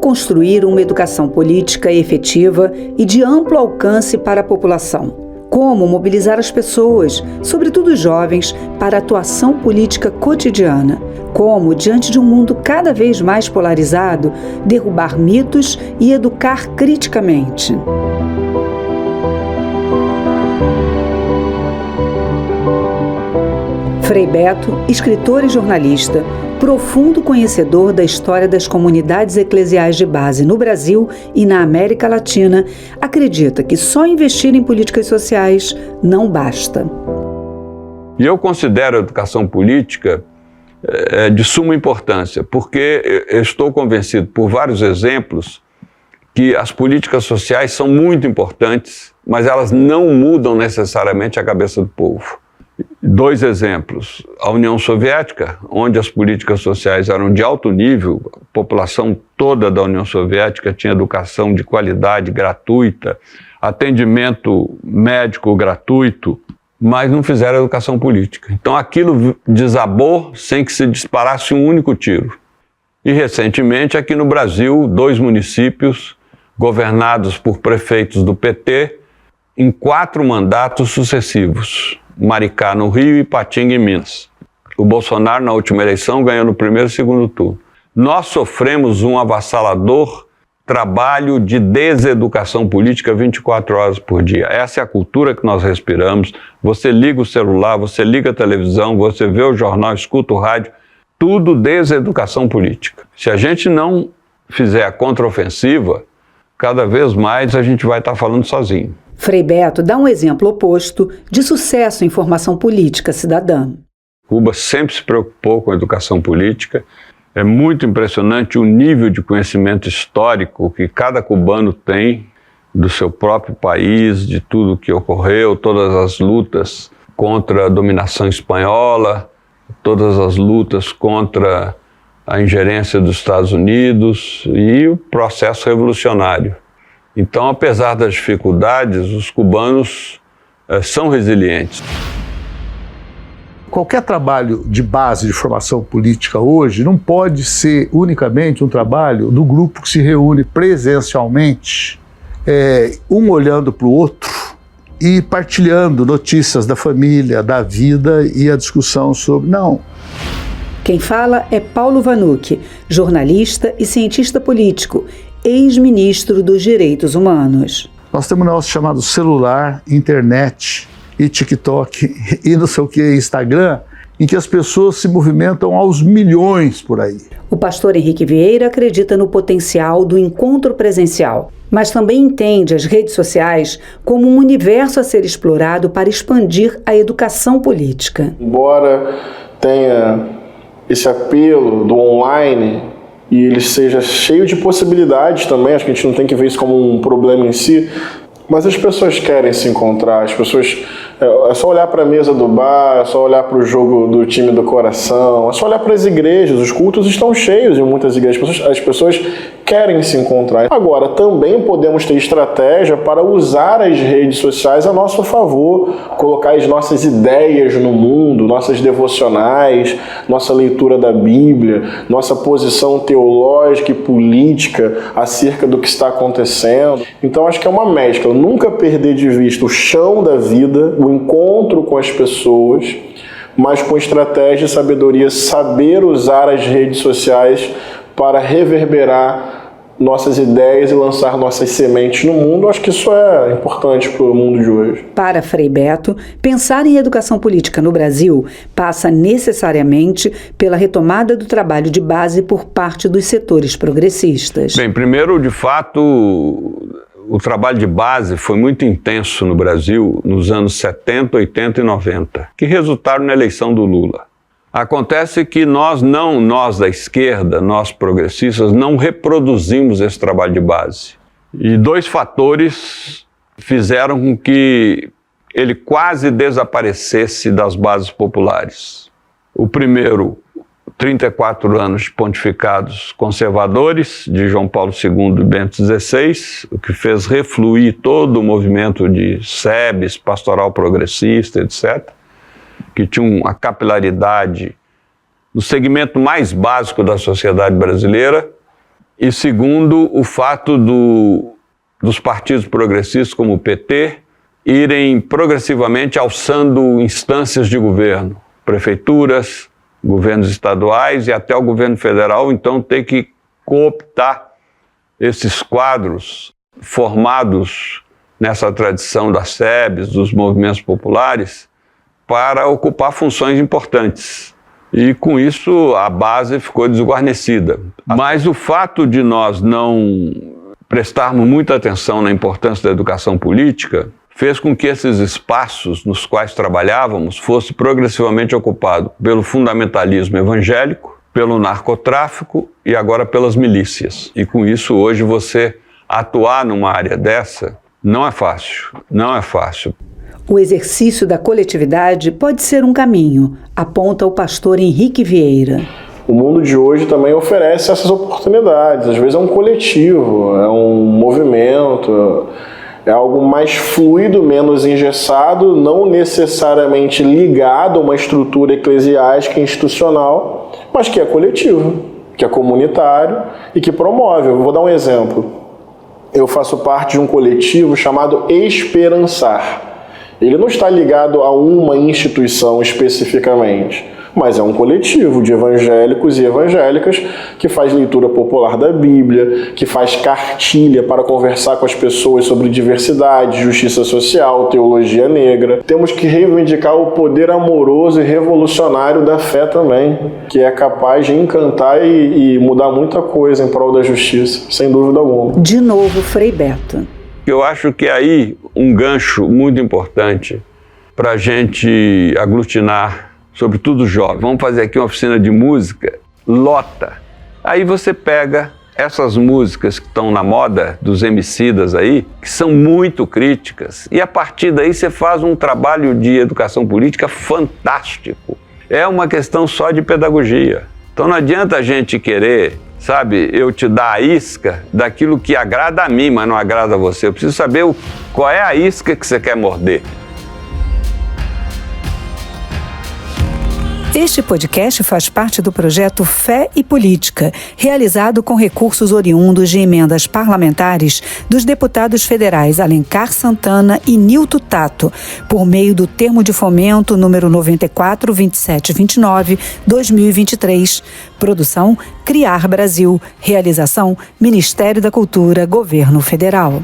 construir uma educação política efetiva e de amplo alcance para a população. Como mobilizar as pessoas, sobretudo os jovens, para a atuação política cotidiana. Como, diante de um mundo cada vez mais polarizado, derrubar mitos e educar criticamente. Frei Beto, escritor e jornalista, profundo conhecedor da história das comunidades eclesiais de base no Brasil e na América Latina, acredita que só investir em políticas sociais não basta. E eu considero a educação política de suma importância, porque eu estou convencido por vários exemplos que as políticas sociais são muito importantes, mas elas não mudam necessariamente a cabeça do povo. 2 exemplos. A União Soviética, onde as políticas sociais eram de alto nível, a população toda da União Soviética tinha educação de qualidade gratuita, atendimento médico gratuito, mas não fizeram educação política. Então aquilo desabou sem que se disparasse um único tiro. E recentemente, aqui no Brasil, 2 municípios governados por prefeitos do PT em 4 mandatos sucessivos. Maricá no Rio e Patinga em Minas. O Bolsonaro, na última eleição, ganhou no primeiro e segundo turno. Nós sofremos um avassalador trabalho de deseducação política 24 horas por dia. Essa é a cultura que nós respiramos. Você liga o celular, você liga a televisão, você vê o jornal, escuta o rádio, tudo deseducação política. Se a gente não fizer a contraofensiva, cada vez mais a gente vai estar falando sozinho. Frei Beto dá um exemplo oposto de sucesso em formação política cidadã. Cuba sempre se preocupou com a educação política. É muito impressionante o nível de conhecimento histórico que cada cubano tem do seu próprio país, de tudo que ocorreu, todas as lutas contra a dominação espanhola, todas as lutas contra a ingerência dos Estados Unidos e o processo revolucionário. Então, apesar das dificuldades, os cubanos são resilientes. Qualquer trabalho de base de formação política hoje não pode ser unicamente um trabalho do grupo que se reúne presencialmente, um olhando para o outro e partilhando notícias da família, da vida e a discussão sobre... Não. Quem fala é Paulo Vanucchi, jornalista e cientista político, ex-ministro dos Direitos Humanos. Nós temos um negócio chamado celular, internet e TikTok e não sei o que, Instagram, em que as pessoas se movimentam aos milhões por aí. O pastor Henrique Vieira acredita no potencial do encontro presencial, mas também entende as redes sociais como um universo a ser explorado para expandir a educação política. Embora tenha esse apelo do online, e ele seja cheio de possibilidades também, acho que a gente não tem que ver isso como um problema em si, mas as pessoas querem se encontrar, as pessoas... É só olhar para a mesa do bar, é só olhar para o jogo do time do coração, é só olhar para as igrejas, os cultos estão cheios em muitas igrejas, as pessoas querem se encontrar. Agora, também podemos ter estratégia para usar as redes sociais a nosso favor, colocar as nossas ideias no mundo, nossas devocionais, nossa leitura da Bíblia, nossa posição teológica e política acerca do que está acontecendo. Então, acho que é uma mescla, nunca perder de vista o chão da vida, o encontro com as pessoas, mas com estratégia e sabedoria, saber usar as redes sociais para reverberar nossas ideias e lançar nossas sementes no mundo. Acho que isso é importante para o mundo de hoje. Para Frei Beto, pensar em educação política no Brasil passa necessariamente pela retomada do trabalho de base por parte dos setores progressistas. Bem, primeiro, de fato, o trabalho de base foi muito intenso no Brasil nos anos 70, 80 e 90, que resultaram na eleição do Lula. Acontece que nós da esquerda, nós progressistas, não reproduzimos esse trabalho de base. E 2 fatores fizeram com que ele quase desaparecesse das bases populares. O primeiro, 34 anos de pontificados conservadores de João Paulo II e Bento XVI, o que fez refluir todo o movimento de SEBS, pastoral progressista, etc., que tinha uma capilaridade no segmento mais básico da sociedade brasileira. E segundo, o fato dos partidos progressistas como o PT irem progressivamente alçando instâncias de governo, prefeituras, governos estaduais e até o governo federal, então ter que cooptar esses quadros formados nessa tradição das SEBs, dos movimentos populares, para ocupar funções importantes. E com isso a base ficou desguarnecida. Mas o fato de nós não prestarmos muita atenção na importância da educação política fez com que esses espaços nos quais trabalhávamos fossem progressivamente ocupados pelo fundamentalismo evangélico, pelo narcotráfico e agora pelas milícias. E com isso hoje você atuar numa área dessa não é fácil, não é fácil. O exercício da coletividade pode ser um caminho, aponta o pastor Henrique Vieira. O mundo de hoje também oferece essas oportunidades. Às vezes é um coletivo, é um movimento, é algo mais fluido, menos engessado, não necessariamente ligado a uma estrutura eclesiástica institucional, mas que é coletivo, que é comunitário e que promove. Eu vou dar um exemplo. Eu faço parte de um coletivo chamado Esperançar. Ele não está ligado a uma instituição especificamente, mas é um coletivo de evangélicos e evangélicas que faz leitura popular da Bíblia, que faz cartilha para conversar com as pessoas sobre diversidade, justiça social, teologia negra. Temos que reivindicar o poder amoroso e revolucionário da fé também, que é capaz de encantar e mudar muita coisa em prol da justiça, sem dúvida alguma. De novo, Frei Beto. Eu acho que aí um gancho muito importante para a gente aglutinar, sobretudo os jovens. Vamos fazer aqui uma oficina de música, lota. Aí você pega essas músicas que estão na moda dos emicidas aí, que são muito críticas, e a partir daí você faz um trabalho de educação política fantástico. É uma questão só de pedagogia. Então não adianta a gente querer, sabe, eu te dar a isca daquilo que agrada a mim, mas não agrada a você. Eu preciso saber qual é a isca que você quer morder. Este podcast faz parte do projeto Fé e Política, realizado com recursos oriundos de emendas parlamentares dos deputados federais Alencar Santana e Nilton Tato, por meio do termo de fomento número 942729/2023. Produção Criar Brasil. Realização Ministério da Cultura, Governo Federal.